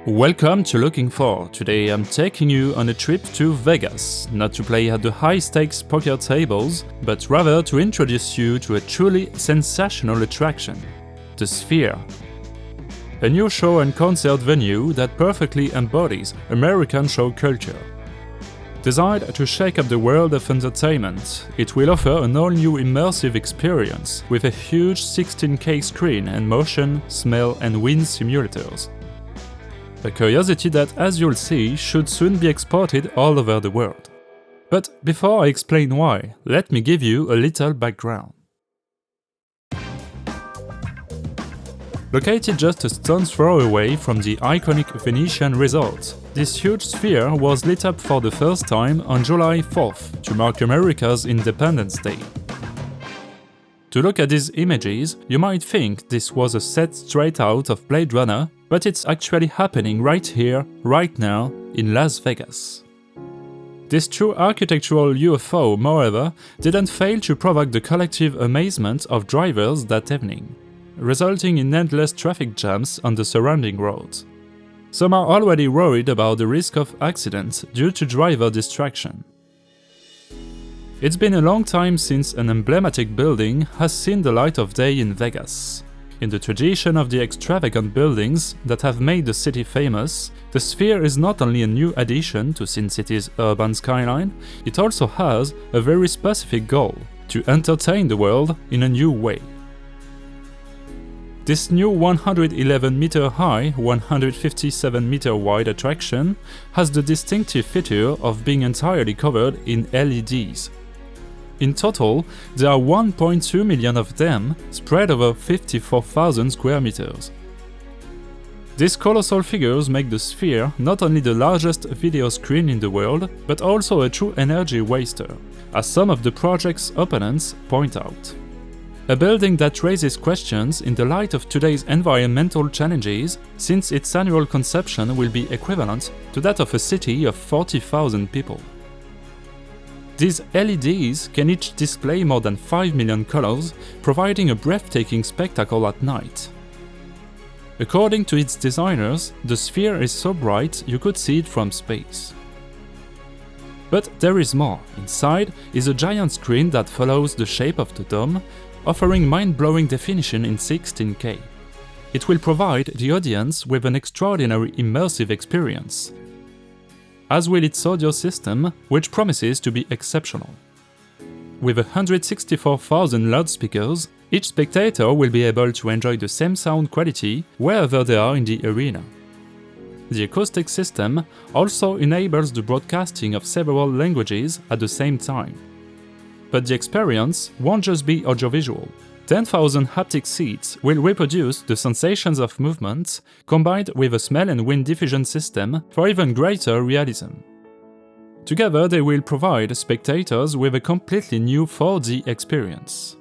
Welcome to Looking For. Today I'm taking you on a trip to Vegas, not to play at the high-stakes poker tables, but rather to introduce you to a truly sensational attraction, the Sphere. A new show and concert venue that perfectly embodies American show culture. Designed to shake up the world of entertainment, it will offer an all-new immersive experience with a huge 16K screen and motion, smell and wind simulators. A curiosity that, as you'll see, should soon be exported all over the world. But before I explain why, let me give you a little background. Located just a stone's throw away from the iconic Venetian resort, this huge sphere was lit up for the first time on July 4th to mark America's Independence Day. To look at these images, you might think this was a set straight out of Blade Runner, but it's actually happening right here, right now, in Las Vegas. This true architectural UFO, moreover, didn't fail to provoke the collective amazement of drivers that evening, resulting in endless traffic jams on the surrounding roads. Some are already worried about the risk of accidents due to driver distraction. It's been a long time since an emblematic building has seen the light of day in Vegas. In the tradition of the extravagant buildings that have made the city famous, the Sphere is not only a new addition to Sin City's urban skyline, it also has a very specific goal: to entertain the world in a new way. This new 111-meter high, 157-meter wide attraction has the distinctive feature of being entirely covered in LEDs. In total, there are 1.2 million of them, spread over 54,000 square meters. These colossal figures make the Sphere not only the largest video screen in the world, but also a true energy waster, as some of the project's opponents point out. A building that raises questions in the light of today's environmental challenges, since its annual consumption will be equivalent to that of a city of 40,000 people. These LEDs can each display more than 5 million colors, providing a breathtaking spectacle at night. According to its designers, the Sphere is so bright you could see it from space. But there is more. Inside is a giant screen that follows the shape of the dome, offering mind-blowing definition in 16K. It will provide the audience with an extraordinary immersive experience, as will its audio system, which promises to be exceptional. With 164,000 loudspeakers, each spectator will be able to enjoy the same sound quality wherever they are in the arena. The acoustic system also enables the broadcasting of several languages at the same time. But the experience won't just be audiovisual. 10,000 haptic seats will reproduce the sensations of movement, combined with a smell and wind diffusion system for even greater realism. Together they will provide spectators with a completely new 4D experience.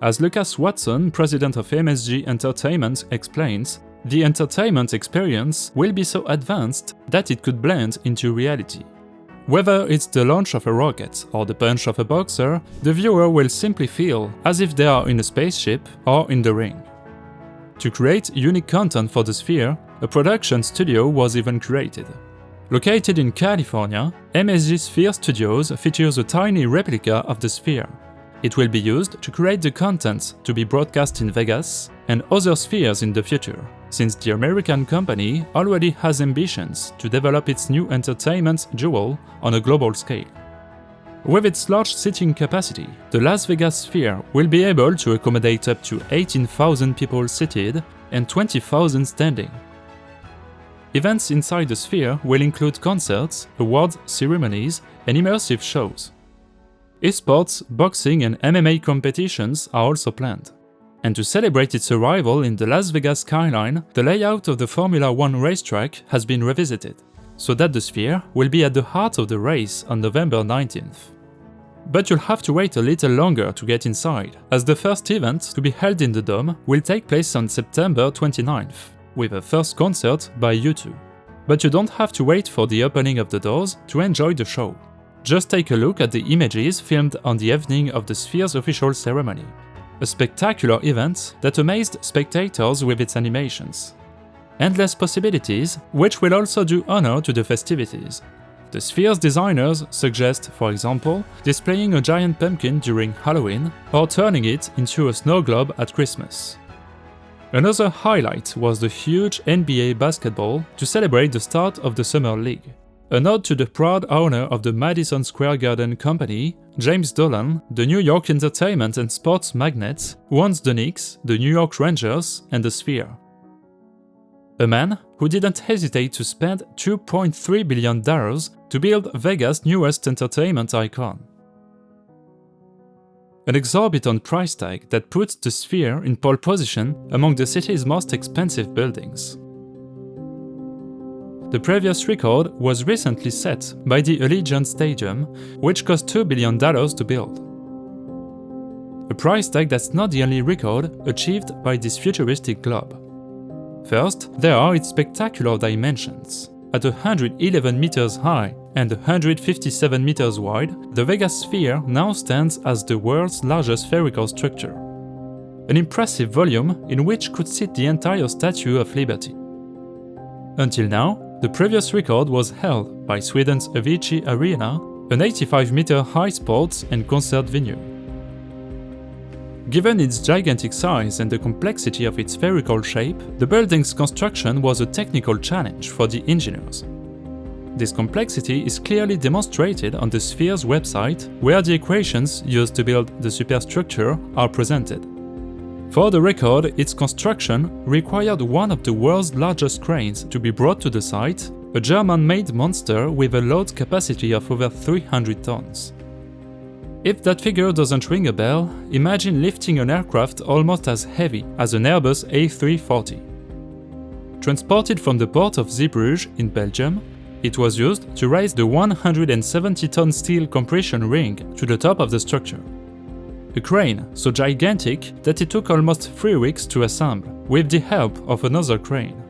As Lucas Watson, president of MSG Entertainment, explains, the entertainment experience will be so advanced that it could blend into reality. Whether it's the launch of a rocket or the punch of a boxer, the viewer will simply feel as if they are in a spaceship or in the ring. To create unique content for the Sphere, a production studio was even created. Located in California, MSG Sphere Studios features a tiny replica of the Sphere. It will be used to create the content to be broadcast in Vegas and other spheres in the future, since the American company already has ambitions to develop its new entertainment jewel on a global scale. With its large seating capacity, the Las Vegas Sphere will be able to accommodate up to 18,000 people seated and 20,000 standing. Events inside the Sphere will include concerts, awards ceremonies, and immersive shows. Esports, boxing and MMA competitions are also planned. And to celebrate its arrival in the Las Vegas Skyline, the layout of the Formula 1 racetrack has been revisited, so that the Sphere will be at the heart of the race on November 19th. But you'll have to wait a little longer to get inside, as the first event to be held in the Dome will take place on September 29th, with a first concert by U2. But you don't have to wait for the opening of the doors to enjoy the show. Just take a look at the images filmed on the evening of the Sphere's official ceremony. A spectacular event that amazed spectators with its animations. endless possibilities, which will also do honor to the festivities. The Sphere's designers suggest, for example, displaying a giant pumpkin during Halloween or turning it into a snow globe at Christmas. Another highlight was the huge NBA basketball to celebrate the start of the Summer League. A nod to the proud owner of the Madison Square Garden company, James Dolan, the New York entertainment and sports magnate who owns the Knicks, the New York Rangers, and the Sphere. A man who didn't hesitate to spend $2.3 billion to build Vegas' newest entertainment icon. An exorbitant price tag that puts the Sphere in pole position among the city's most expensive buildings. The previous record was recently set by the Allegiant Stadium, which cost $2 billion to build. A price tag that's not the only record achieved by this futuristic globe. First, there are its spectacular dimensions. At 111 meters high and 157 meters wide, the Vegas Sphere now stands as the world's largest spherical structure. An impressive volume in which could sit the entire Statue of Liberty. Until now, the previous record was held by Sweden's Avicii Arena, an 85-meter-high sports and concert venue. Given its gigantic size and the complexity of its spherical shape, the building's construction was a technical challenge for the engineers. This complexity is clearly demonstrated on the Sphere's website, where the equations used to build the superstructure are presented. For the record, its construction required one of the world's largest cranes to be brought to the site, a German-made monster with a load capacity of over 300 tons. If that figure doesn't ring a bell, imagine lifting an aircraft almost as heavy as an Airbus A340. Transported from the port of Zeebrugge in Belgium, it was used to raise the 170-ton steel compression ring to the top of the structure. A crane so gigantic that it took almost 3 weeks to assemble, with the help of another crane.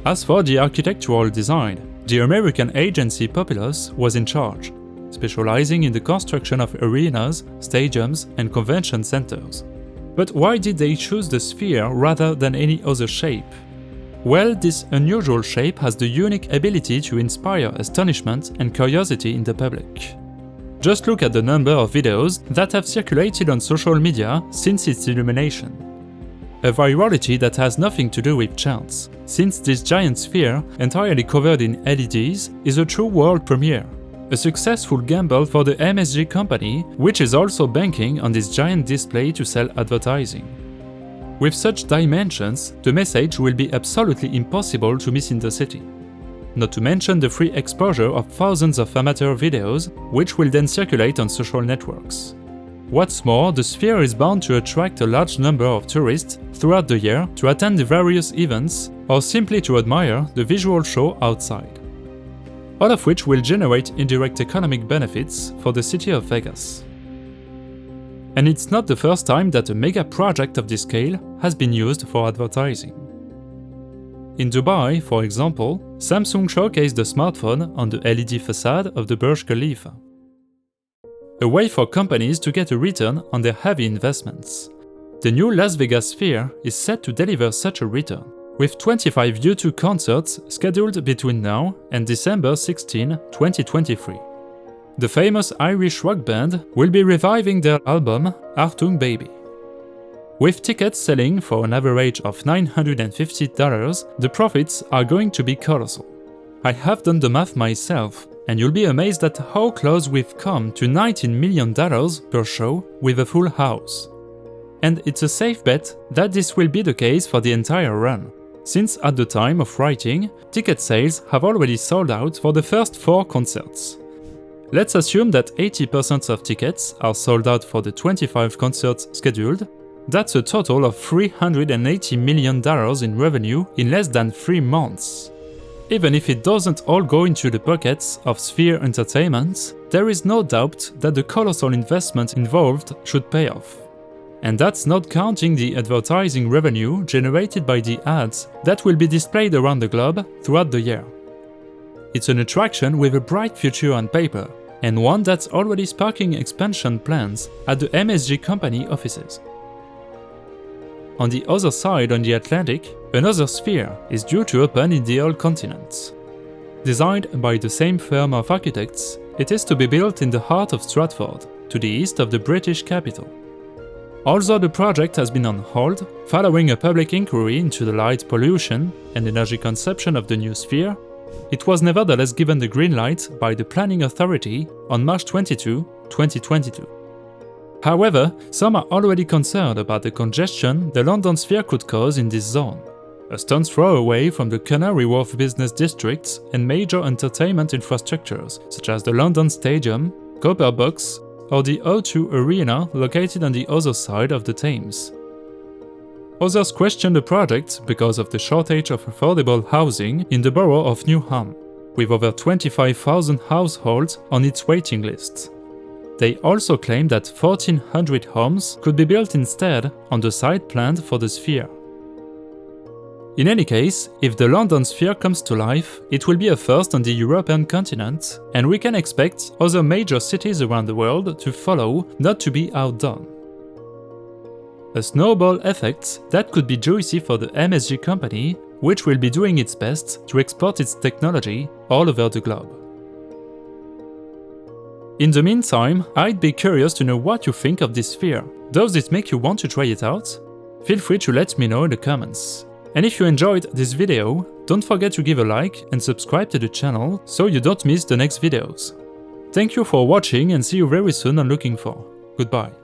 As for the architectural design, the American agency Populous was in charge, specializing in the construction of arenas, stadiums, and convention centers. But why did they choose the Sphere rather than any other shape? Well, this unusual shape has the unique ability to inspire astonishment and curiosity in the public. Just look at the number of videos that have circulated on social media since its illumination. A virality that has nothing to do with chance, since this giant sphere, entirely covered in LEDs, is a true world premiere. A successful gamble for the MSG company, which is also banking on this giant display to sell advertising. With such dimensions, the message will be absolutely impossible to miss in the city. Not to mention the free exposure of thousands of amateur videos, which will then circulate on social networks. What's more, the Sphere is bound to attract a large number of tourists throughout the year to attend the various events or simply to admire the visual show outside. All of which will generate indirect economic benefits for the city of Vegas. And it's not the first time that a mega project of this scale has been used for advertising. In Dubai, for example, Samsung showcased the smartphone on the LED facade of the Burj Khalifa. A way for companies to get a return on their heavy investments. The new Las Vegas Sphere is set to deliver such a return, with 25 U2 concerts scheduled between now and December 16, 2023. The famous Irish rock band will be reviving their album Achtung Baby. With tickets selling for an average of $950, the profits are going to be colossal. I have done the math myself, and you'll be amazed at how close we've come to $19 million per show with a full house. And it's a safe bet that this will be the case for the entire run, since at the time of writing, ticket sales have already sold out for the first 4 concerts. Let's assume that 80% of tickets are sold out for the 25 concerts scheduled. That's a total of $380 million in revenue in less than 3 months. Even if it doesn't all go into the pockets of Sphere Entertainment, there is no doubt that the colossal investment involved should pay off. And that's not counting the advertising revenue generated by the ads that will be displayed around the globe throughout the year. It's an attraction with a bright future on paper, and one that's already sparking expansion plans at the MSG company offices. on the other side on the Atlantic, another sphere is due to open in the old continent. Designed by the same firm of architects, it is to be built in the heart of Stratford, to the east of the British capital. Although the project has been on hold, following a public inquiry into the light pollution and energy consumption of the new sphere, it was nevertheless given the green light by the Planning Authority on March 22, 2022. However, some are already concerned about the congestion the London sphere could cause in this zone, a stone's throw away from the Canary Wharf business districts and major entertainment infrastructures such as the London Stadium, Copper Box, or the O2 Arena located on the other side of the Thames. Others question the project because of the shortage of affordable housing in the borough of Newham, with over 25,000 households on its waiting list. They also claim that 1,400 homes could be built instead on the site planned for the sphere. In any case, if the London sphere comes to life, it will be a first on the European continent, and we can expect other major cities around the world to follow, not to be outdone. A snowball effect that could be juicy for the MSG company, which will be doing its best to export its technology all over the globe. In the meantime, I'd be curious to know what you think of this sphere. Does it make you want to try it out? Feel free to let me know in the comments. And if you enjoyed this video, don't forget to give a like and subscribe to the channel so you don't miss the next videos. Thank you for watching and see you very soon on Looking For. Goodbye.